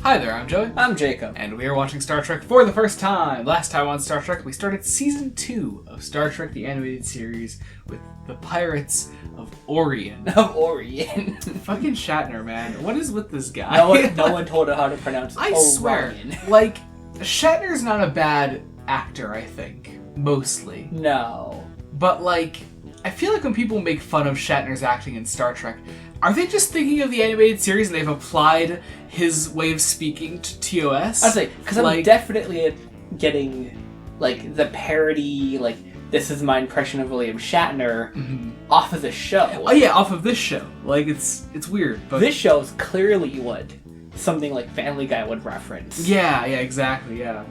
Hi there, I'm Joey. I'm Jacob. And we are watching Star Trek for the first time. Last time on Star Trek, we started Season 2 of Star Trek the Animated Series with the Pirates of Orion. Orion. Fucking Shatner, man. What is with this guy? No one told him how to pronounce I Orion. swear, like, Shatner's not a bad actor, I think. Mostly. No. But, like, I feel like when people make fun of Shatner's acting in Star Trek, are they just thinking of the animated series and they've applied his way of speaking to TOS? I say, because I'm definitely getting, like, the parody, like, this is my impression of William Shatner off of the show. Oh yeah, off of this show. Like, it's weird. But this show is clearly what something like Family Guy would reference. Yeah, exactly, yeah.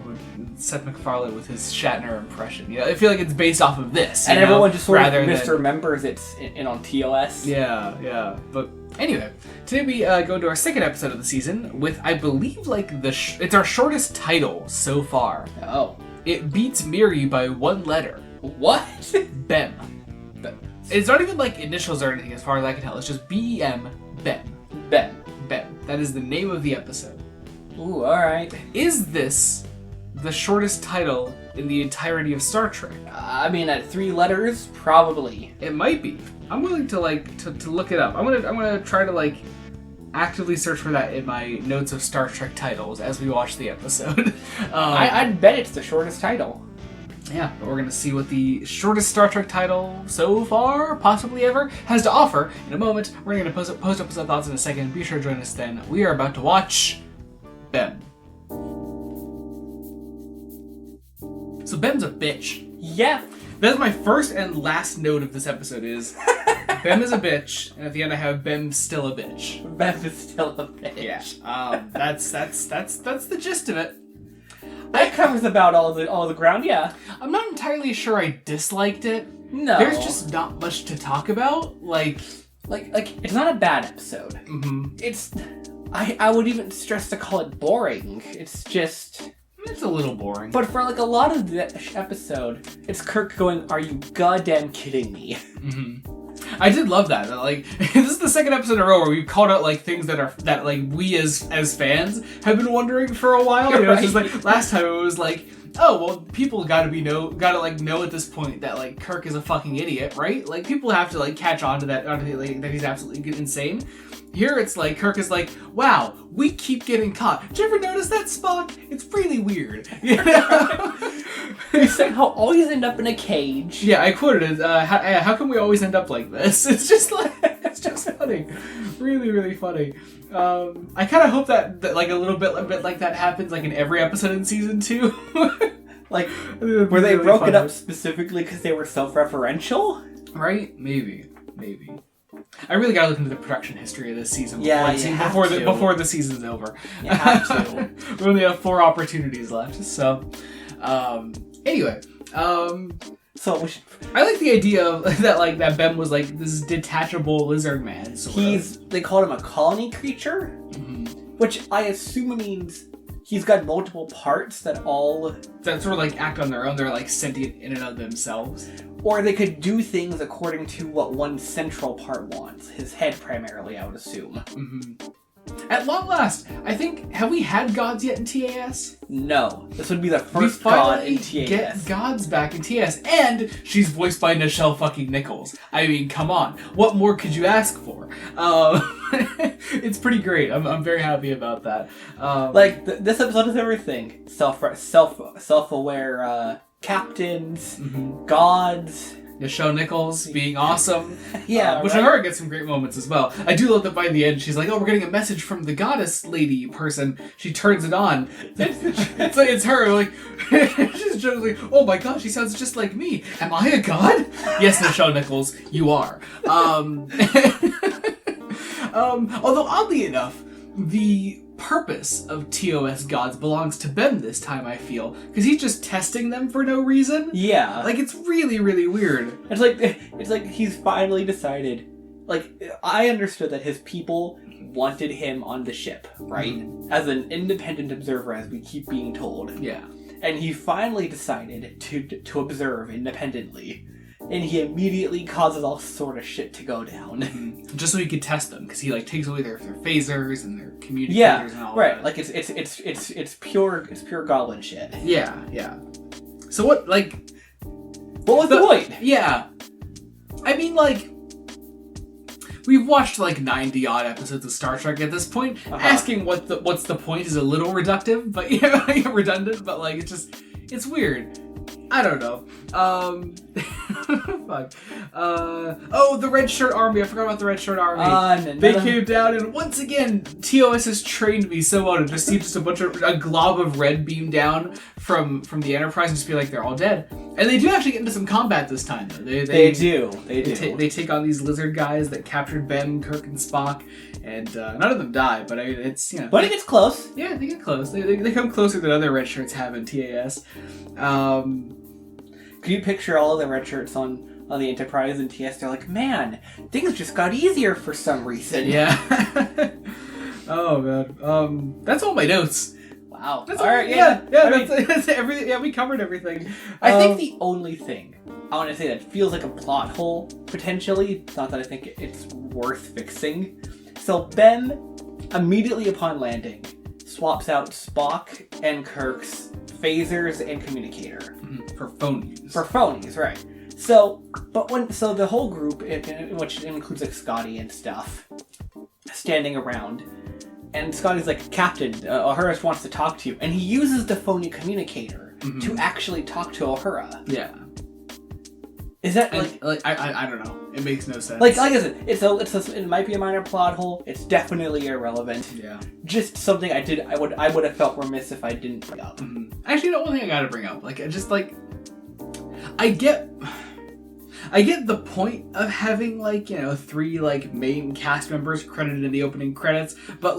Seth MacFarlane with his Shatner impression. Yeah, I feel like it's based off of this. And everyone just sort of misremembers it's in on TOS. Yeah. But anyway, today we go into our second episode of the season with, I believe, like, it's our shortest title so far. Oh. It beats Miri by one letter. What? Bem. It's not even like initials or anything as far as I can tell. It's just B-E-M, Bem. Bem. That is the name of the episode. Ooh, alright. Is this the shortest title in the entirety of Star Trek? I mean, at 3 letters, probably. It might be. I'm willing to to look it up. I'm gonna try to actively search for that in my notes of Star Trek titles as we watch the episode. I'd bet it's the shortest title. Yeah, but we're gonna see what the shortest Star Trek title so far, possibly ever, has to offer in a moment. We're gonna post up some thoughts in a second. Be sure to join us then. We are about to watch Bem. So Bem's a bitch. Yeah. That's my first and last note of this episode is Bem is a bitch, and at the end I have Bem's still a bitch. Bem is still a bitch. Yeah. That's the gist of it. That covers about all the ground, yeah. I'm not entirely sure I disliked it. No. There's just not much to talk about. Like it's not a bad episode. Mm-hmm. It's I would even stress to call it boring. It's a little boring. But for a lot of the episode, it's Kirk going, "Are you goddamn kidding me?" Mm-hmm. I did love that. This is the second episode in a row where we've called out things that we as fans have been wondering for a while. You know, right. It's just last time it was oh well, people gotta know at this point that Kirk is a fucking idiot, right? People have to catch on to that, that he's absolutely insane. Here it's Kirk is wow, we keep getting caught. Did you ever notice that, Spock? It's really weird. You know? You somehow always end up in a cage. Yeah, I quoted it. How come we always end up like this? It's just it's just funny, really, really funny. I kind of hope that a little bit like that happens in every episode in season 2. Where they broke it up specifically because they were self-referential, right? Maybe. I really gotta look into the production history of this season before the season's over. You have to. We only have 4 opportunities left, so anyway. So I like the idea of that Bem was this detachable lizard man. They called him a colony creature, which I assume means he's got multiple parts that sort of act on their own. They're sentient in and of themselves. Or they could do things according to what one central part wants. His head primarily, I would assume. Mm-hmm. At long last, I think, have we had gods yet in TAS? No. This would be the first god in TAS. Get gods back in TAS. And she's voiced by Nichelle fucking Nichols. I mean, come on. What more could you ask for? It's pretty great. I'm very happy about that. This episode is everything. Self-aware captains, gods. Nichelle Nichols being awesome. Yeah, which her gets some great moments as well. I do love that by the end she's like, "Oh, we're getting a message from the goddess lady person." She turns it on. It's her. She's just "Oh my gosh, she sounds just like me. Am I a god?" Yes, Nichelle Nichols, you are. Although oddly enough, the purpose of TOS gods belongs to Bem this time, I feel, because he's just testing them for no reason. Yeah, it's really, really weird. It's like he's finally decided. I understood that his people wanted him on the ship, right? As an independent observer, as we keep being told. Yeah, and he finally decided to observe independently. and he immediately causes all sort of shit to go down. Just so he could test them, because he like takes away their phasers and their communicators and all right. that. Like it's pure goblin shit. Yeah. So what was the point? Yeah. I mean, like, we've watched like 90 odd episodes of Star Trek at this point. Asking what's the point is a little reductive, but redundant, but like it's weird. I don't know. Fuck. The Red Shirt Army. I forgot about the Red Shirt Army. They came down, and once again, TOS has trained me so well to just see just a glob of red beam down from the Enterprise and just be like, they're all dead. And they do actually get into some combat this time, though. They do. They take on these lizard guys that captured Ben, Kirk, and Spock, and none of them die, but it's, But it gets close. Yeah, they get close. They come closer than other red shirts have in TAS. Could you picture all of the red shirts on the Enterprise and TS? They're like, man, things just got easier for some reason. Yeah. Oh man. That's all my notes. Wow. That's all right. Yeah. That's everything. Yeah, we covered everything. I think the only thing I want to say that feels like a plot hole potentially. It's not that I think it's worth fixing. So Ben, immediately upon landing, swaps out Spock and Kirk's phasers and communicator. For phone use. For phone use, right. So the whole group, which includes like Scotty and stuff, standing around, and Scotty's like, Captain, Uhura wants to talk to you, and he uses the phony communicator to actually talk to Uhura. Yeah. Is that I don't know. It makes no sense. Like I said, it might be a minor plot hole. It's definitely irrelevant. Yeah. Just something I would have felt remiss if I didn't bring up. Actually, one thing I gotta bring up, I get the point of having 3 main cast members credited in the opening credits, but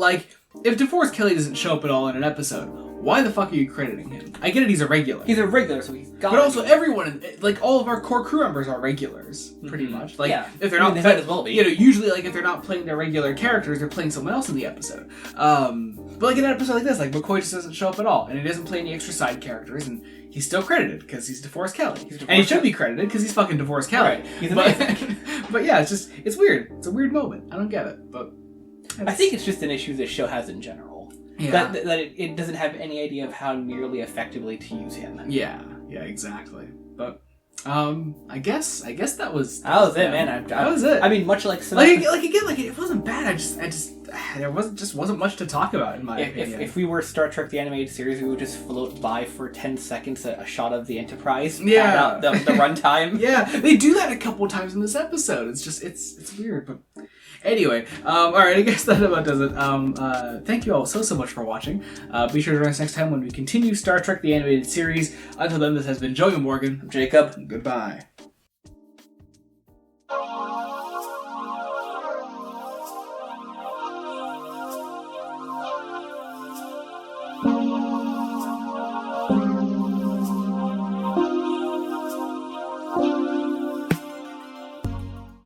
if DeForest Kelly doesn't show up at all in an episode, why the fuck are you crediting him? I get it, he's a regular. He's a regular, so he's got. But also, everyone, all of our core crew members are regulars, pretty much. If they're not, they might as well be. Usually, if they're not playing their regular characters, they're playing someone else in the episode. But in an episode like this, McCoy just doesn't show up at all, and he doesn't play any extra side characters, and he's still credited because he's DeForest Kelly, and he should be credited because he's fucking DeForest Kelly. Right. He's amazing. But yeah, it's weird. It's a weird moment. I don't get it, but I think it's just an issue this show has in general. Yeah. That it doesn't have any idea of how nearly effectively to use him. Yeah, exactly. But I guess that was it, man. That was it. I mean, much like it wasn't bad. I just there wasn't much to talk about in my opinion. If we were Star Trek the Animated Series, we would just float by for 10 seconds a shot of the Enterprise. Yeah, out the runtime. Yeah, they do that a couple of times in this episode. It's just it's weird, but. Anyway, all right, I guess that about does it. Thank you all so much for watching. Be sure to join us next time when we continue Star Trek the Animated Series. Until then, this has been Joey Morgan. I'm Jacob. Goodbye.